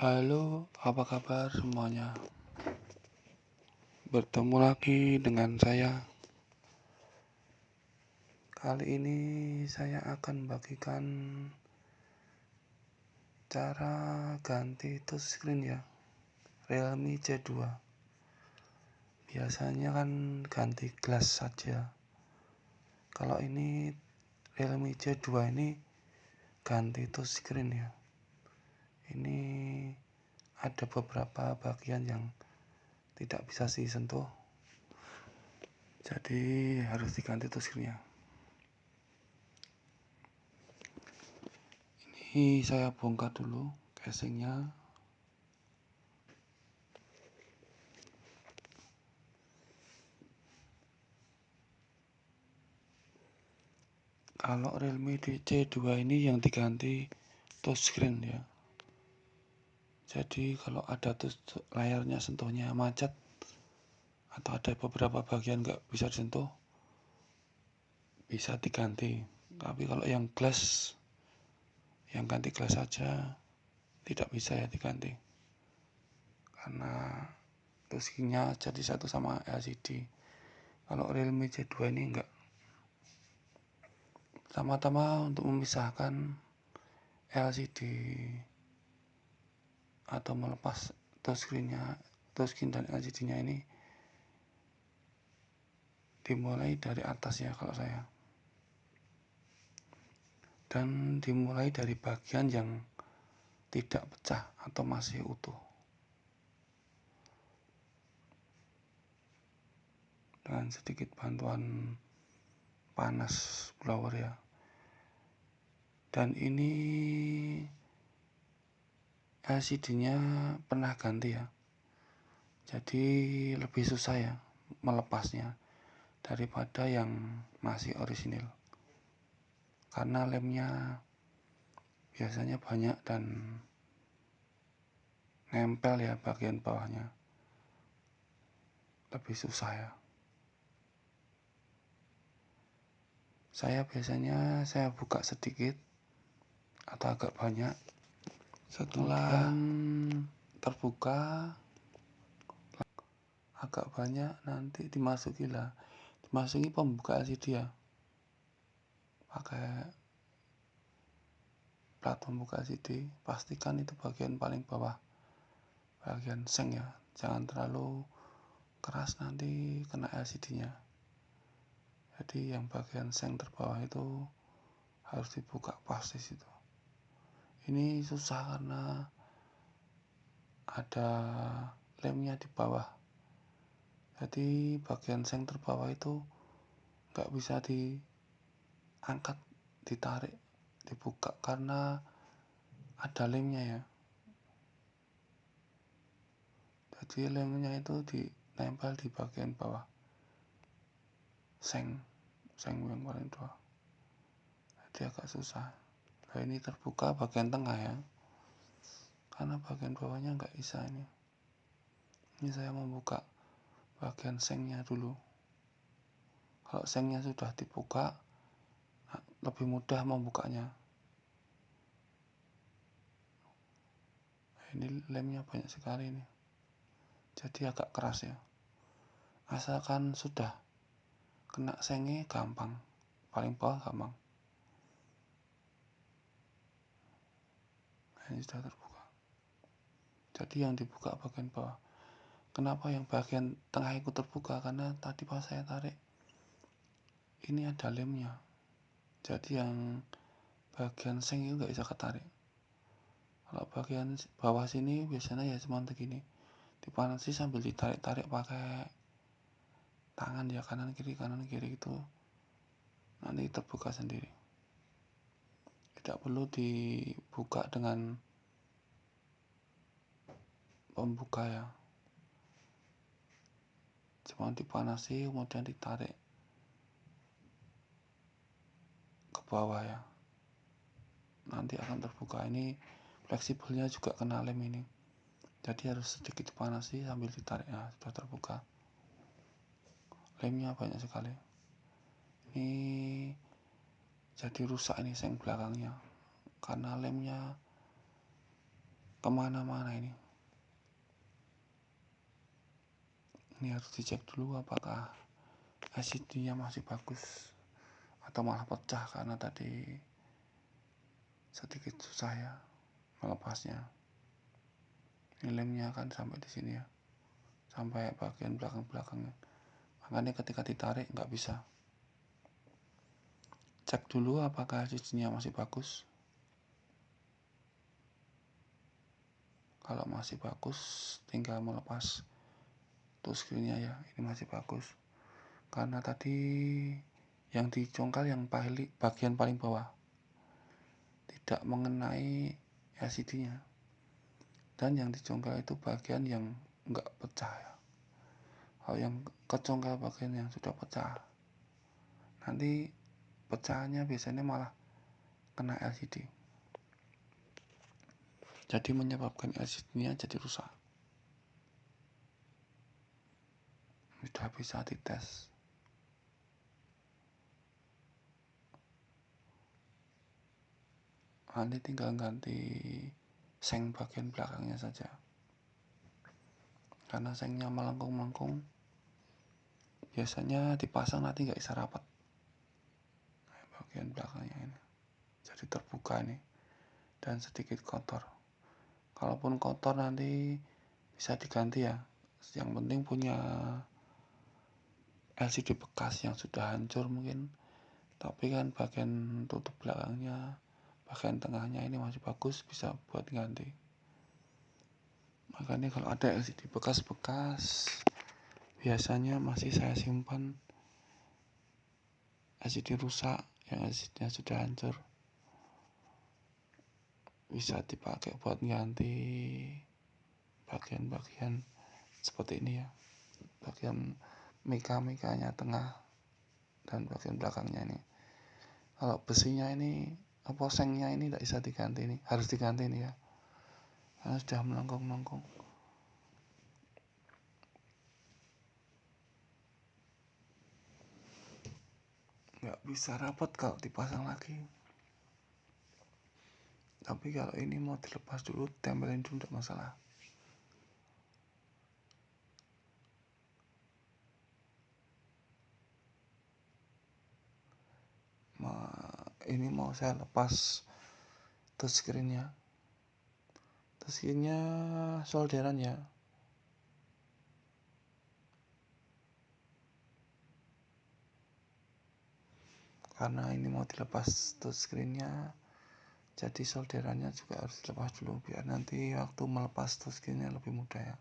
Halo, apa kabar semuanya? Bertemu lagi dengan saya. Kali ini saya akan bagikan cara ganti touchscreen ya, Realme C2. Biasanya kan ganti glass saja. Kalau ini Realme C2 ini ganti touchscreen ya. Ini ada beberapa bagian yang tidak bisa disentuh. Jadi harus diganti touchscreen-nya. Ini saya bongkar dulu casingnya. Kalau Realme C2 ini yang diganti touchscreen ya. Jadi kalau ada layarnya sentuhnya macet atau ada beberapa bagian nggak bisa disentuh, bisa diganti. Tapi kalau yang glass, yang ganti glass saja tidak bisa ya diganti, karena touchscreen-nya jadi satu sama LCD. Kalau Realme C2 ini enggak. Pertama-tama untuk memisahkan LCD atau melepas touchscreen dan LCD-nya ini dimulai dari atas ya kalau saya, dan dimulai dari bagian yang tidak pecah atau masih utuh dengan sedikit bantuan panas blower ya. Dan ini LCD-nya pernah ganti ya, jadi lebih susah ya melepasnya daripada yang masih orisinil, karena lemnya biasanya banyak dan nempel ya bagian bawahnya, lebih susah ya. Saya biasanya buka sedikit atau agak banyak. Setelah terbuka agak banyak, nanti dimasuki pembuka LCD ya, pakai plat pembuka LCD. Pastikan itu bagian paling bawah, bagian seng ya, jangan terlalu keras nanti kena LCD-nya. Jadi yang bagian seng terbawah itu harus dibuka pas di situ. Ini susah karena ada lemnya di bawah, jadi bagian seng terbawah itu nggak bisa diangkat, ditarik, dibuka karena ada lemnya ya. Jadi lemnya itu ditempel di bagian bawah seng yang paling bawah, jadi agak susah. Nah ini terbuka bagian tengah ya, karena bagian bawahnya nggak bisa. Ini saya membuka bagian sengnya dulu. Kalau sengnya sudah dibuka, lebih mudah membukanya. Ini lemnya banyak sekali nih, jadi agak keras ya. Asalkan sudah kena sengnya gampang, paling bawah gampang. Nah, ini sudah terbuka, jadi yang dibuka bagian bawah. Kenapa yang bagian tengah ikut terbuka? Karena tadi pas saya tarik ini ada lemnya, jadi yang bagian seng itu nggak bisa ketarik. Kalau bagian bawah sini biasanya ya cuma begini, dipanasi sambil ditarik-tarik pakai tangan ya, kanan kiri itu nanti terbuka sendiri. Tidak perlu dibuka dengan pembuka ya, cuma dipanasi kemudian ditarik ke bawah ya, nanti akan terbuka. Ini fleksibelnya juga kena lem ini, jadi harus sedikit dipanasi sambil ditarik. Nah, sudah terbuka. Lemnya banyak sekali. Ini jadi rusak ini seng belakangnya karena lemnya kemana-mana ini harus dicek dulu apakah LCD-nya masih bagus atau malah pecah, karena tadi sedikit susah ya melepasnya. Ini lemnya kan sampai di sini ya, sampai bagian belakang-belakangnya, makanya ketika ditarik nggak bisa. Cek dulu apakah LCD-nya masih bagus. Kalau masih bagus tinggal melepas touchscreen-nya ya, ini masih bagus. Karena tadi yang dicongkel yang bagian paling bawah, tidak mengenai LCD-nya. Dan yang dicongkel itu bagian yang enggak pecah ya. Kalau yang kecongkel bagian yang sudah pecah, nanti pecahannya biasanya malah kena LCD. Jadi menyebabkan LCD-nya jadi rusak. Sudah bisa dites. Nanti tinggal ganti seng bagian belakangnya saja. Karena sengnya melengkung-melengkung, biasanya dipasang nanti nggak bisa rapat. Bagian belakangnya ini jadi terbuka nih dan sedikit kotor. Kalaupun kotor nanti bisa diganti ya. Yang penting punya LCD bekas yang sudah hancur mungkin, tapi kan bagian tutup belakangnya, bagian tengahnya ini masih bagus, bisa buat ganti. Makanya kalau ada LCD bekas-bekas, biasanya masih saya simpan LCD rusak yang LCD-nya sudah hancur, bisa dipakai buat ganti bagian-bagian seperti ini ya, bagian mika-mikanya tengah dan bagian belakangnya ini. Kalau besinya ini, sengnya ini tidak bisa diganti, ini harus diganti ini ya, karena sudah melengkung-melengkung. Nggak bisa rapat kalau dipasang lagi. Tapi kalau ini mau dilepas dulu, tempelin dulu, tidak masalah. Ini mau saya lepas touchscreen-nya. Touchscreen-nya solderan ya. Karena ini mau dilepas touchscreen-nya, jadi solderannya juga harus dilepas dulu biar nanti waktu melepas touchscreen-nya lebih mudah ya.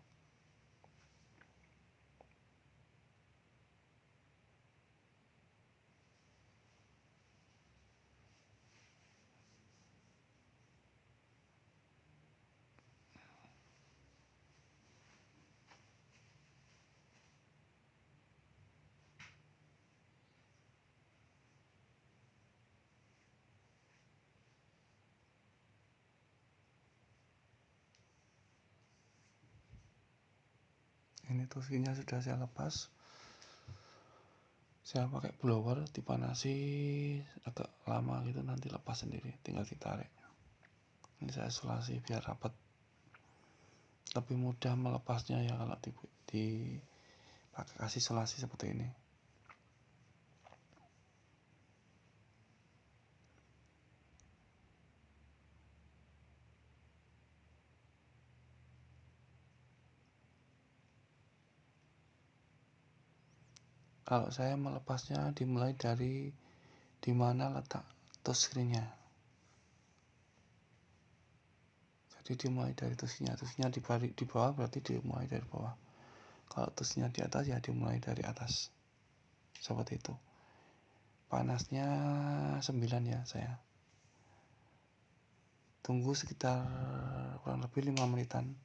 Ini touchscreen-nya sudah saya lepas. Saya pakai blower, dipanasi agak lama gitu, nanti lepas sendiri, tinggal ditarik. Ini saya isolasi biar rapat, lebih mudah melepasnya ya kalau dipakai kasih isolasi seperti ini. Kalau saya melepasnya dimulai dari dimana letak touchscreen-nya. Jadi dimulai dari touchscreen-nya di bawah, berarti dimulai dari bawah. Kalau touchscreen-nya di atas ya dimulai dari atas. Seperti itu. Panasnya 9 ya saya. Tunggu sekitar kurang lebih 5 menitan.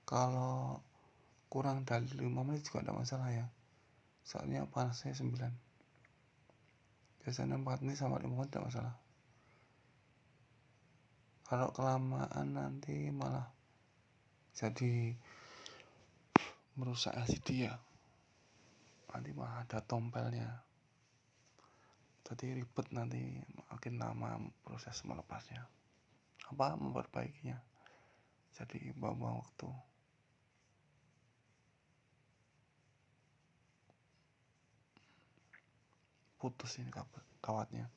Kalau kurang dari 5 menit juga tidak masalah ya, soalnya panasnya 9. Biasanya 4 menit sampai 5 menit tidak masalah. Kalau kelamaan nanti malah jadi merusak LCD ya, nanti malah ada tompelnya, jadi ribet, nanti makin lama proses melepasnya memperbaikinya, jadi buang-buang waktu. Putus ini kawatnya.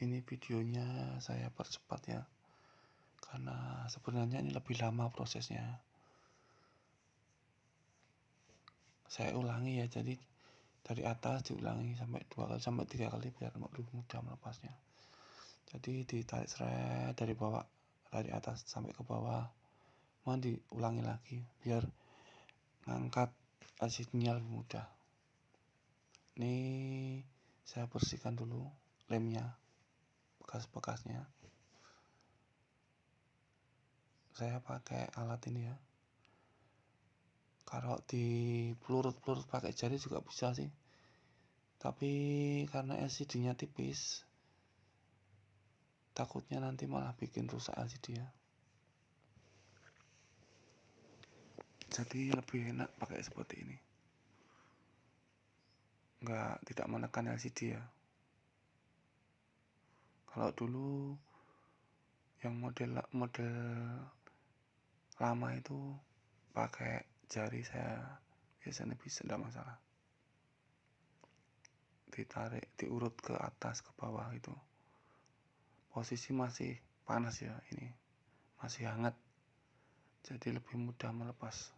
Ini videonya saya percepat ya, karena sebenarnya ini lebih lama prosesnya. Saya ulangi ya, jadi dari atas diulangi sampai 2 kali sampai 3 kali biar lebih mudah melepasnya. Jadi ditarik seret dari bawah, dari atas sampai ke bawah, mau diulangi lagi biar ngangkat LCD-nya lebih mudah. Ini saya bersihkan dulu lemnya, bekas-bekasnya. Saya pakai alat ini ya. Kalau di pelurut-pelurut pakai jari juga bisa sih, tapi karena LCD-nya tipis, takutnya nanti malah bikin rusak LCD ya. Jadi lebih enak pakai seperti ini, tidak menekan LCD ya. Kalau dulu yang model lama itu pakai jari, saya biasanya bisa, tidak masalah. Ditarik, diurut ke atas ke bawah, itu posisi masih panas ya, ini masih hangat, jadi lebih mudah melepas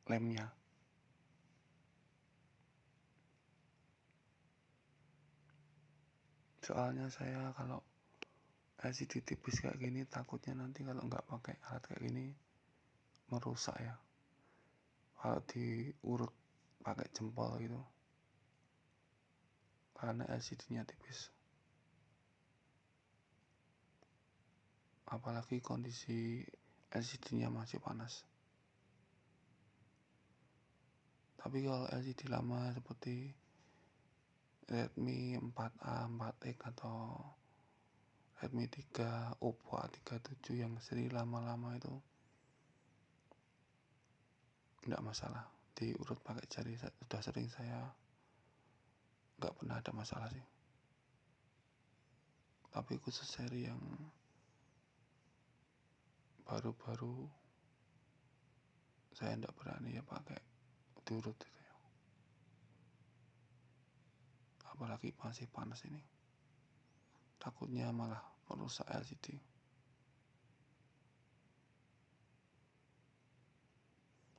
lemnya. Soalnya saya kalau LCD tipis kayak gini, takutnya nanti kalau nggak pakai alat kayak gini merusak ya, kalau diurut pakai jempol gitu, karena LCD-nya tipis. Apalagi kondisi LCD-nya masih panas. Tapi kalau LCD lama seperti Redmi 4A, 4X atau Redmi 3, Oppo A37 yang seri lama-lama itu enggak masalah, diurut pakai jari, sudah sering saya, enggak pernah ada masalah sih. Tapi khusus seri yang baru-baru saya enggak berani ya pakai diurut itu ya. Apalagi masih panas ini, takutnya malah merusak LCD.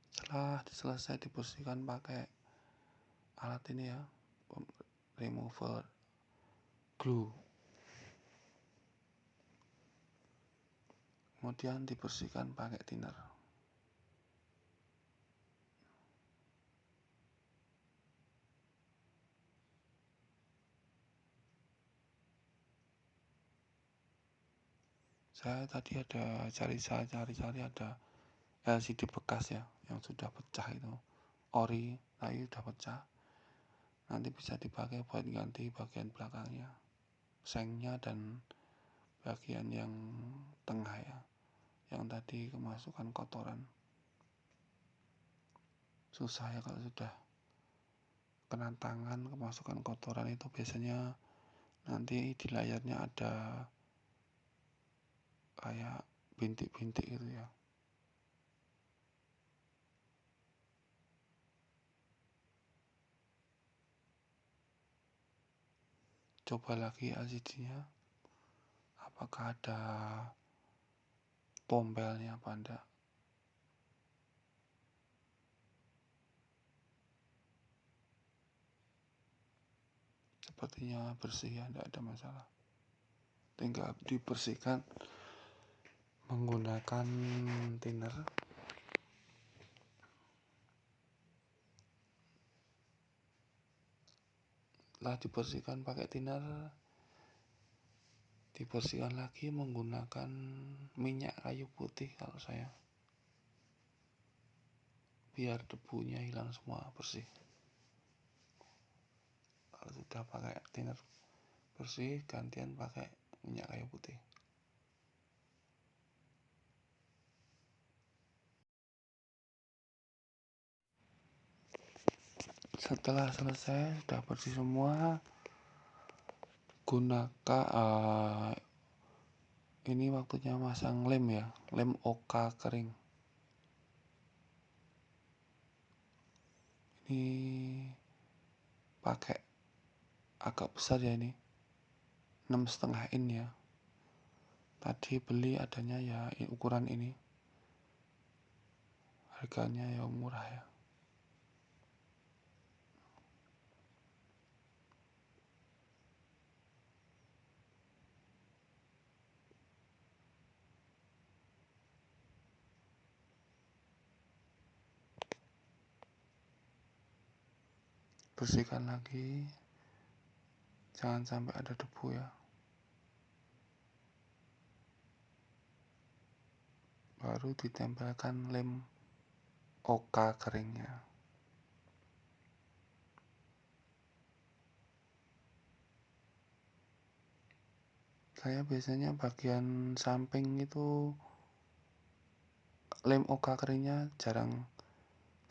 Setelah selesai dibersihkan pakai alat ini ya, remover glue, kemudian dibersihkan pakai thinner. Saya tadi ada cari-cari ada LCD bekas ya, yang sudah pecah itu, ori tapi sudah pecah. Nanti bisa dipakai buat ganti bagian belakangnya, sengnya dan bagian yang tengah ya, yang tadi kemasukan kotoran. Susah ya kalau sudah kena tangan kemasukan kotoran itu, biasanya nanti di layarnya ada kayak bintik-bintik gitu ya. Coba lagi LCD-nya, apakah ada tombelnya apa enggak. Sepertinya bersih ya, enggak ada masalah. Tinggal dibersihkan menggunakan thinner. Setelah dibersihkan pakai thinner, Dibersihkan lagi menggunakan minyak kayu putih kalau saya, biar debunya hilang semua, bersih. Kalau sudah pakai thinner bersih, gantian pakai minyak kayu putih. Setelah selesai, sudah bersih semua, gunakan ini waktunya masang lem ya, lem Oka kering. Ini pakai agak besar ya, ini 6,5 in ya. Tadi beli adanya ya ukuran ini, harganya ya murah ya. Bersihkan lagi, jangan sampai ada debu ya. Baru ditempelkan lem Oka keringnya. Saya biasanya bagian samping itu lem Oka keringnya jarang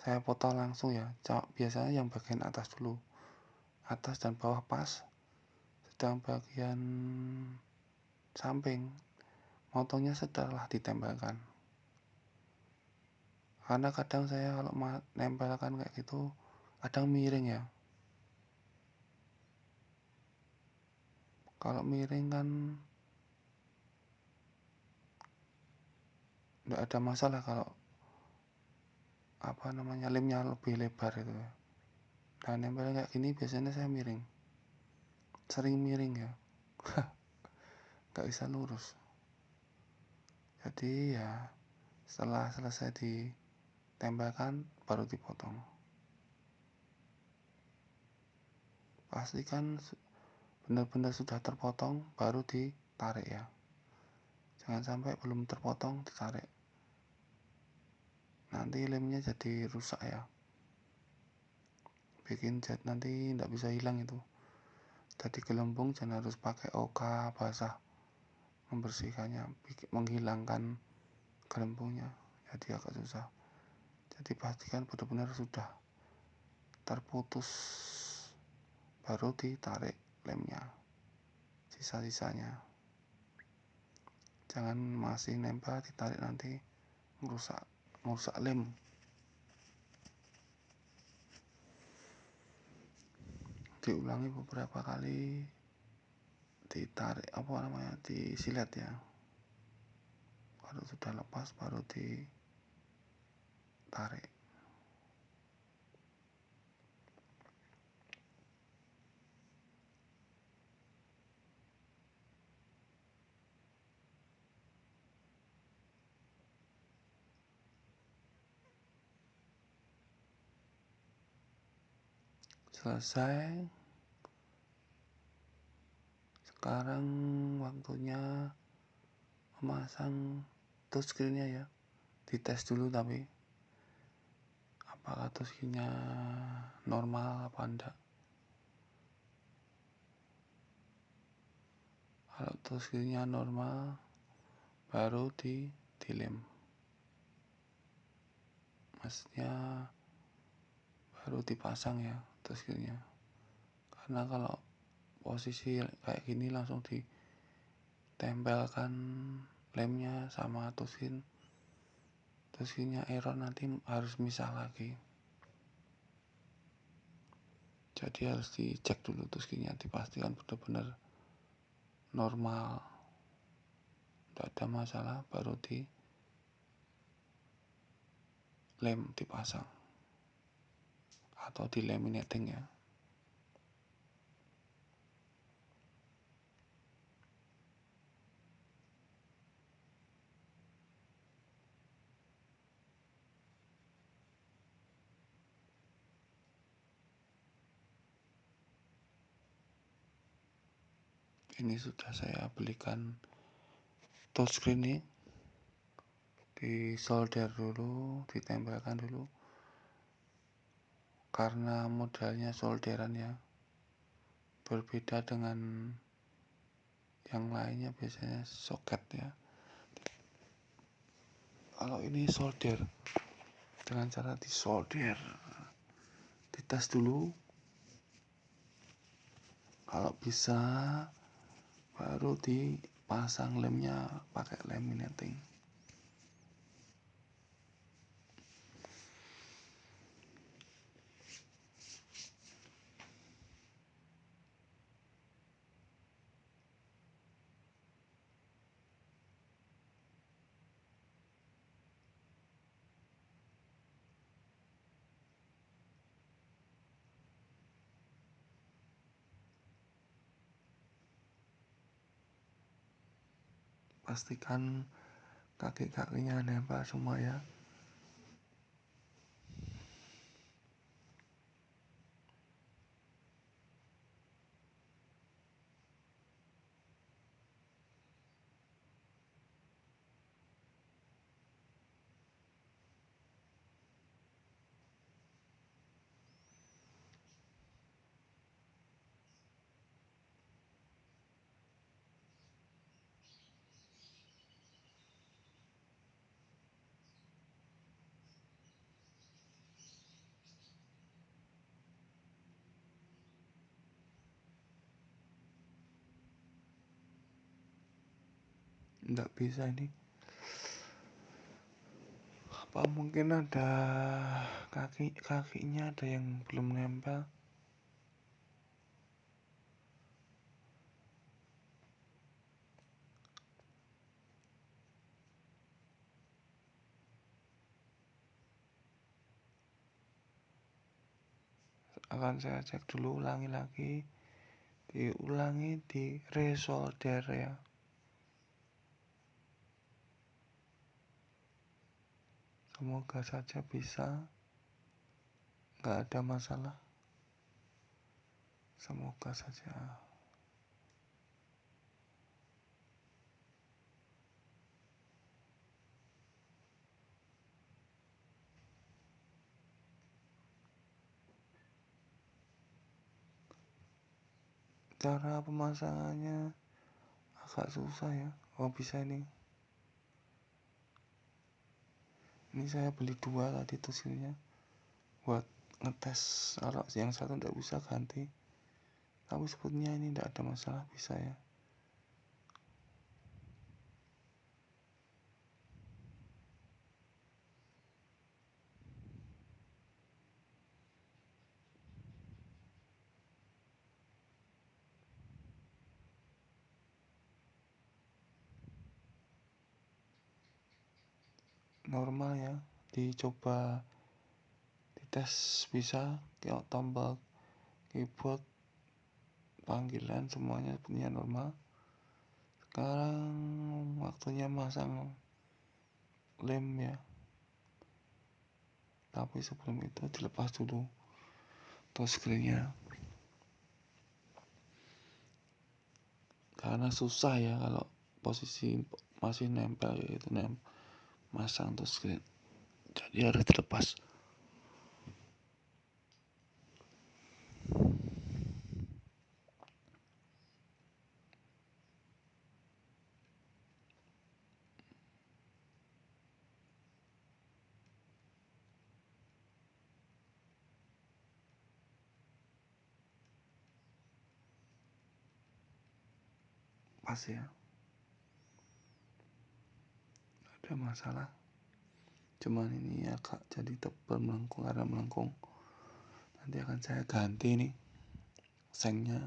saya potong langsung ya. Biasanya yang bagian atas dulu, atas dan bawah pas, sedang bagian samping motongnya setelah ditempelkan. Karena kadang saya kalau nempelkan kayak gitu kadang miring ya. Kalau miring kan nggak ada masalah kalau lemnya lebih lebar itu ya. Dan nempel kayak gini biasanya saya miring, sering miring ya, nggak bisa lurus. Jadi ya setelah selesai ditempelkan baru dipotong. Pastikan benar-benar sudah terpotong baru ditarik ya. Jangan sampai belum terpotong ditarik, nanti lemnya jadi rusak ya, bikin cat nanti nggak bisa hilang itu. Jadi gelembung jangan harus pakai Oka basah membersihkannya, menghilangkan gelembungnya, jadi agak susah. Jadi pastikan benar-benar sudah terputus baru ditarik lemnya, sisa-sisanya. Jangan masih nempel ditarik nanti merusak lem. Diulangi beberapa kali, ditarik disilet ya. Kalau sudah lepas baru ditarik. Selesai. Sekarang waktunya memasang touchscreen-nya ya. Dites dulu tapi apakah touchscreen-nya normal apa enggak. Kalau touchscreen-nya normal baru dilem. Maksudnya baru dipasang ya touchscreen-nya. Karena kalau posisi kayak gini langsung ditempelkan lemnya sama touchscreen-nya error, nanti harus misah lagi. Jadi harus dicek dulu touchscreen-nya, dipastikan benar-benar normal, tidak ada masalah, baru dilem, dipasang atau di laminating ya. Ini sudah saya belikan touchscreen ini, di solder dulu, ditempelkan dulu, karena modelnya solderan ya, berbeda dengan yang lainnya biasanya soket ya. Kalau ini solder dengan cara disolder, dites dulu, kalau bisa baru dipasang lemnya pakai laminating. Pastikan kaki-kakinya nempel semua ya. Nggak bisa ini, apa mungkin ada kakinya ada yang belum nempel. Akan saya cek dulu, ulangi lagi, diulangi, di resolder ya. Semoga saja bisa, nggak ada masalah, semoga saja. Cara pemasangannya agak susah ya. Oh bisa ini saya beli 2 tadi touchscreennya buat ngetes. Kalau yang satu nggak bisa ganti, tapi sebetulnya ini nggak ada masalah, bisa ya. Normal ya, dicoba dites bisa. Kayak tombol keyboard, panggilan, semuanya sebenarnya normal. Sekarang waktunya masang lem ya, tapi sebelum itu dilepas dulu touchscreennya, karena susah ya kalau posisi masih nempel, yaitu masang touchscreen, jadi harus dilepas. Pas ya, ada masalah, cuman ini agak jadi tebal melengkung, karena melengkung. Nanti akan saya ganti nih sengnya,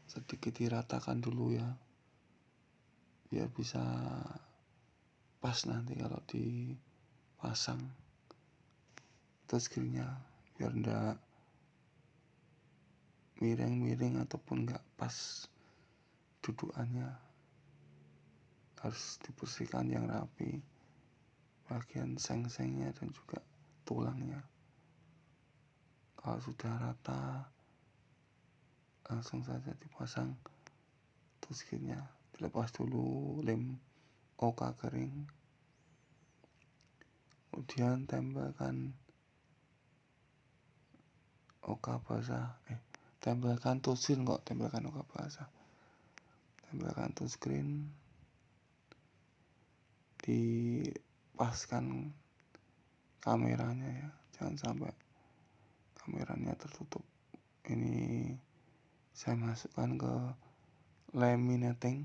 sedikit diratakan dulu ya, biar bisa pas nanti kalau dipasang touchscreennya, biar enggak miring-miring ataupun enggak pas dudukannya. Harus dibersihkan yang rapi bagian seng-sengnya dan juga tulangnya. Kalau sudah rata, langsung saja dipasang touchscreen-nya. Dilepas dulu lem OK kering, kemudian tempelkan OK basah. Tempelkan touchscreen kok, tempelkan OK basah. Tempelkan touchscreen, dipaskan kameranya ya, jangan sampai kameranya tertutup. Ini saya masukkan ke laminating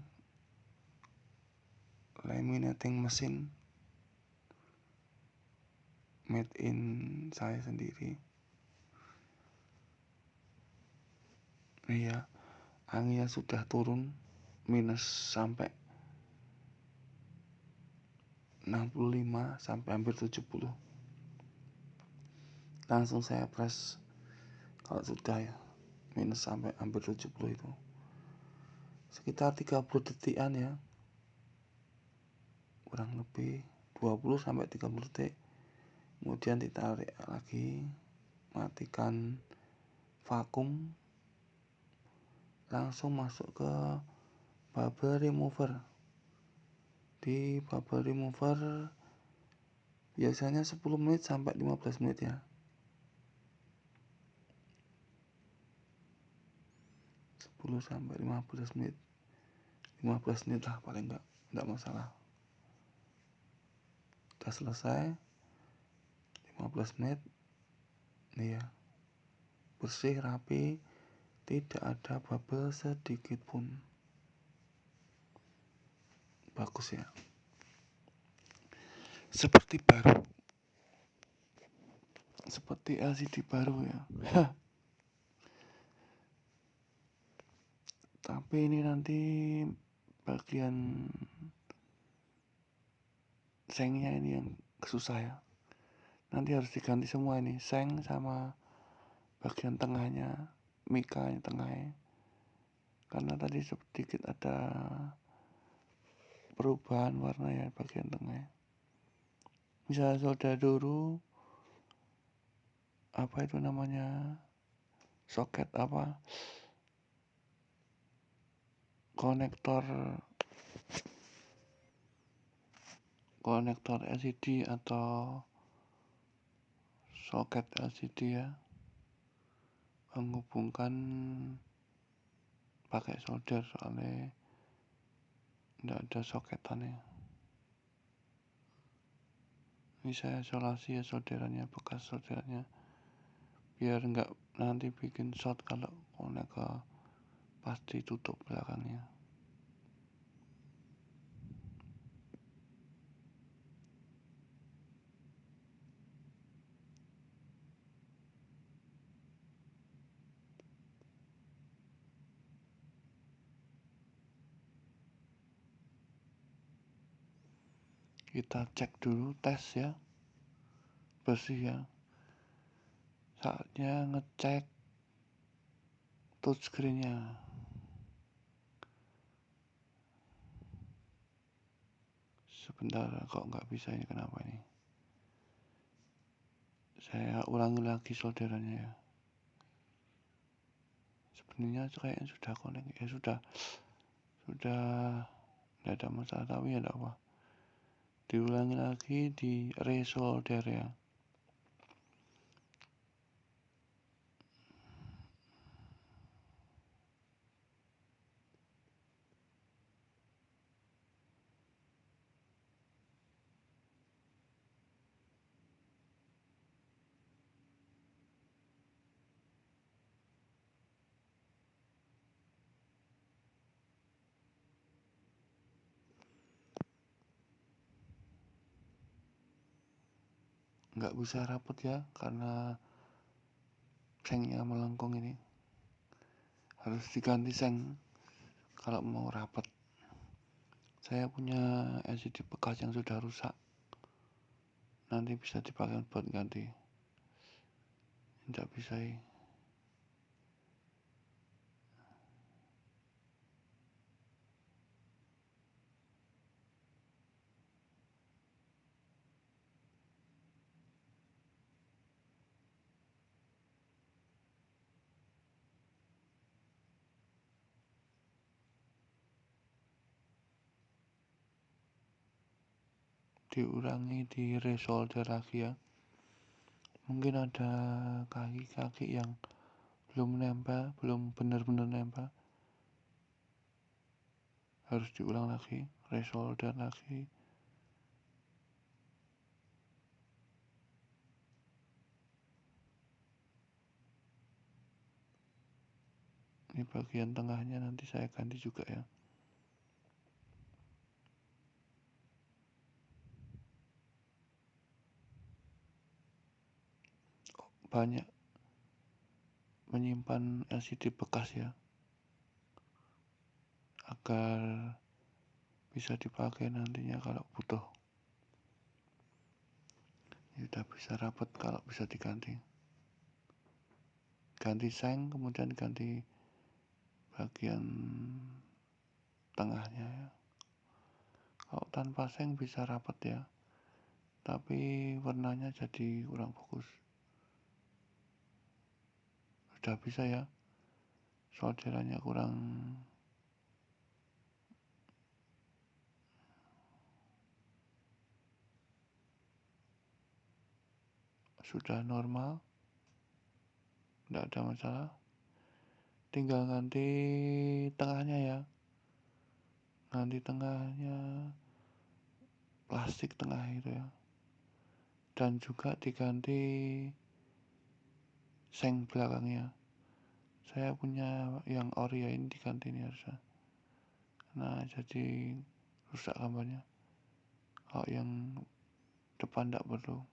mesin made in saya sendiri. Iya, anginnya sudah turun minus sampai 65 sampai hampir 70. Langsung saya press kalau sudah ya minus sampai hampir 70 itu. Sekitar 30 detikan ya. Kurang lebih 20 sampai 30 detik. Kemudian ditarik lagi, matikan vakum, langsung masuk ke bubble remover. Di bubble remover biasanya 10 menit sampai 15 menit ya. 10 sampai 15 menit. 15 menit lah paling enggak masalah. Udah selesai 15 menit. Nih ya. Bersih, rapi, tidak ada bubble sedikit pun. Bagus ya. Seperti baru. Seperti LCD baru ya. Tapi ini nanti bagian sengnya ini yang susah ya. Nanti harus diganti semua ini, seng sama bagian tengahnya, mika tengahnya. Karena tadi sedikit ada perubahan warna ya bagian tengah. Bisa solder dulu apa itu namanya, soket apa, konektor LCD atau soket LCD ya, menghubungkan pakai solder soalnya tidak ada soketannya. Ini saya isolasi ya solderannya, bekas solderannya, biar nggak nanti bikin short kalau konek ke pasti tutup belakangnya. Kita cek dulu, tes ya, bersih ya. Saatnya ngecek touchscreen-nya. Sebentar, kok nggak bisa ini, kenapa ini? Saya ulangi lagi solderannya ya. Sebenarnya kayaknya sudah connect ya, sudah tidak ada masalah, tapi ya tidak apa. Diulangi lagi, di resolder ya. Nggak bisa rapet ya, karena sengnya melengkung ini. Harus diganti seng kalau mau rapet. Saya punya LCD bekas yang sudah rusak, nanti bisa dipakai buat ganti. Tidak bisa ya. diulangi di resolder lagi ya. Mungkin ada kaki-kaki yang belum nempel, belum benar-benar nempel, harus diulang lagi, resolder lagi. Ini bagian tengahnya nanti saya ganti juga ya. Banyak menyimpan LCD bekas ya, agar bisa dipakai nantinya kalau butuh. Ini udah bisa rapat kalau bisa diganti. Ganti seng, kemudian ganti bagian tengahnya ya. Kalau tanpa seng bisa rapat ya, tapi warnanya jadi kurang bagus. Sudah bisa ya, solderannya kurang sudah normal, tidak ada masalah. Tinggal ganti tengahnya ya, ganti tengahnya, plastik tengah itu ya, dan juga diganti seng belakangnya. Saya punya yang ori ya, ini diganti ini harusnya. Nah jadi rusak gambarnya. Kalau yang depan tidak perlu.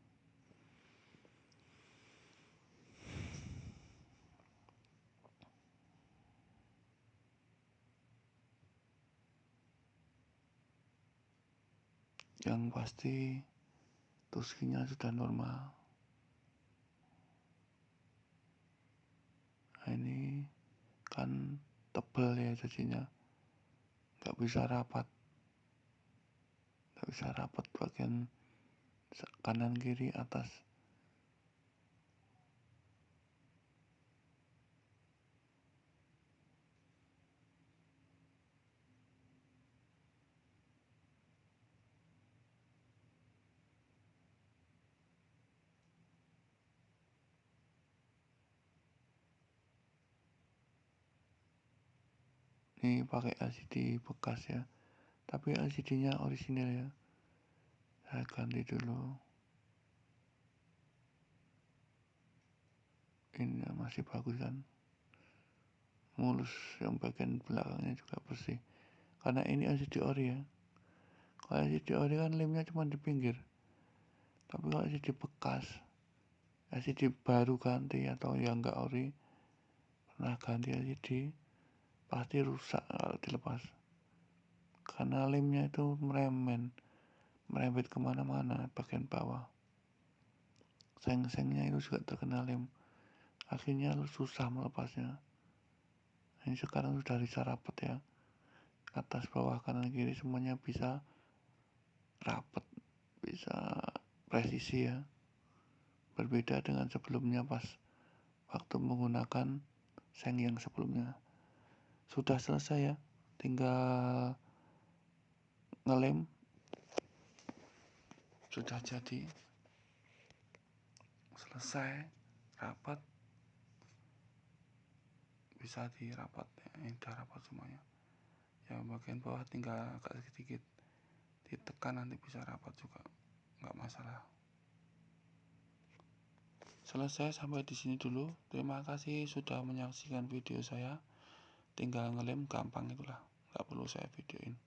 Yang pasti tuskinya sudah normal. Nah, ini kan tebal ya jadinya, nggak bisa rapat bagian kanan kiri atas. Ini pakai LCD bekas ya, tapi LCD nya orisinil ya. Saya ganti dulu. Ini masih bagus kan, mulus, yang bagian belakangnya juga bersih, karena ini LCD ori ya. Kalau LCD ori kan lemnya cuma di pinggir, tapi kalau LCD bekas, LCD baru ganti atau yang enggak ori, pernah ganti LCD, pasti rusak kalau dilepas, karena lemnya itu merembet kemana-mana bagian bawah. Seng-sengnya itu juga terkena lem, akhirnya susah melepasnya. Ini sekarang sudah bisa rapat ya, atas bawah kanan kiri semuanya bisa rapat, bisa presisi ya, berbeda dengan sebelumnya pas waktu menggunakan seng yang sebelumnya. Sudah selesai ya, tinggal ngelem, sudah jadi, selesai, rapat, bisa dirapat ya. Ini udah rapat semuanya ya, bagian bawah tinggal agak sedikit ditekan, nanti bisa rapat juga, nggak masalah. Selesai sampai di sini dulu. Terima kasih sudah menyaksikan video saya. Tinggal ngelem gampang itulah, nggak perlu saya videoin.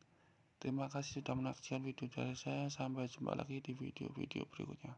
Terima kasih sudah menyaksikan video dari saya. Sampai jumpa lagi di video-video berikutnya.